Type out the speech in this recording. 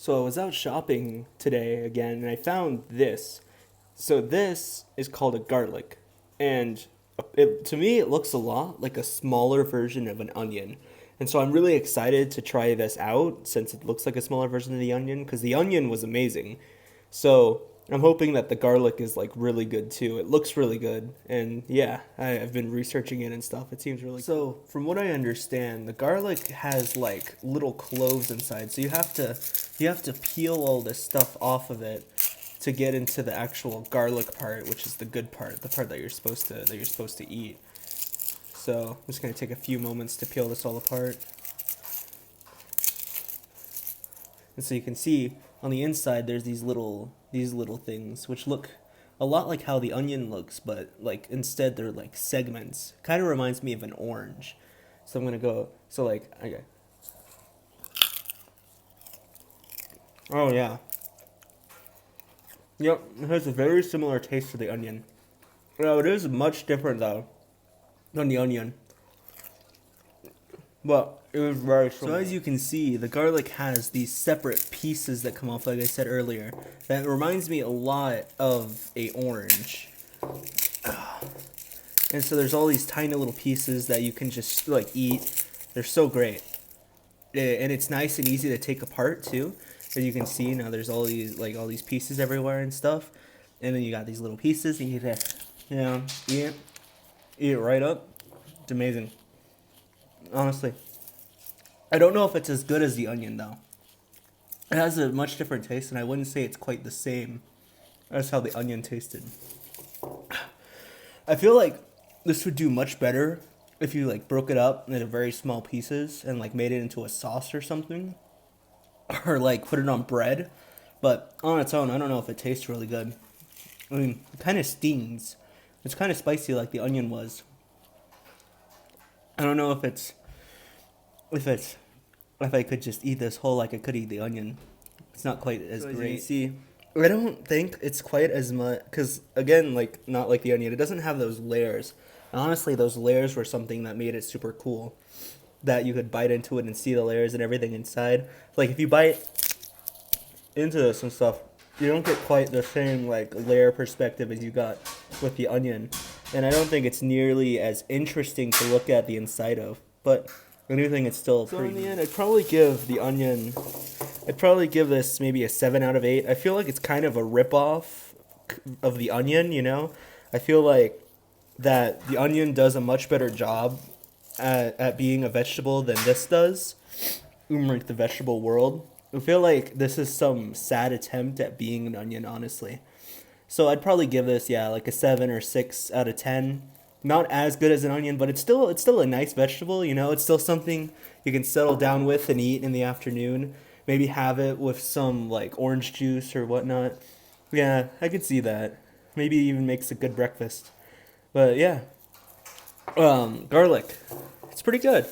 So I was out shopping today again and I found this. So this is called a garlic. And to me, it looks a lot like a smaller version of an onion. And so I'm really excited to try this out since it looks like a smaller version of the onion because the onion was amazing. So I'm hoping that the garlic is like really good too. It looks really good, and yeah, I've been researching it and stuff. It seems really cool. So from what I understand, the garlic has like little cloves inside. So you have to peel all this stuff off of it to get into the actual garlic part, which is the good part, the part that you're supposed to eat. So I'm just gonna take a few moments to peel this all apart. And so you can see on the inside there's these little things which look a lot like how the onion looks, but like instead they're like segments. Kind of reminds me of an orange. So I'm gonna go. So like okay. Oh yeah. Yep. It has a very similar taste to the onion. No, it is much different though than the onion. But it was very similar. So as you can see, the garlic has these separate pieces that come off, like I said earlier. That reminds me a lot of a orange. And so there's all these tiny little pieces that you can just like eat. They're so great. And it's nice and easy to take apart too. As you can see now, there's all these pieces everywhere and stuff. And then you got these little pieces, and you just, eat it right up. It's amazing. Honestly, I don't know if it's as good as the onion though. It has a much different taste, and I wouldn't say it's quite the same as how the onion tasted. I feel like this would do much better if you like broke it up into very small pieces and like made it into a sauce or something, or like put it on bread. But on its own, I don't know if it tastes really good. I mean, it kind of stings. It's kind of spicy like the onion was. I don't know if if I could just eat this whole like I could eat the onion. It's not quite as great. As you can see, I don't think it's quite as much because again, like not like the onion, it doesn't have those layers. And honestly, those layers were something that made it super cool. That you could bite into it and see the layers and everything inside. Like if you bite into this and stuff, you don't get quite the same like layer perspective as you got with the onion. And I don't think it's nearly as interesting to look at the inside of. But I do think it's still so pretty. In the end, I'd probably give this maybe a 7 out of 8. I feel like it's kind of a ripoff of the onion, you know? I feel like that the onion does a much better job at being a vegetable than this does. Like the vegetable world. I feel like this is some sad attempt at being an onion, honestly. So I'd probably give this, yeah, like a 7 or 6 out of 10. Not as good as an onion, but it's still a nice vegetable, you know? It's still something you can settle down with and eat in the afternoon. Maybe have it with some like orange juice or whatnot. Yeah, I could see that. Maybe even makes a good breakfast. But yeah. Garlic. It's pretty good.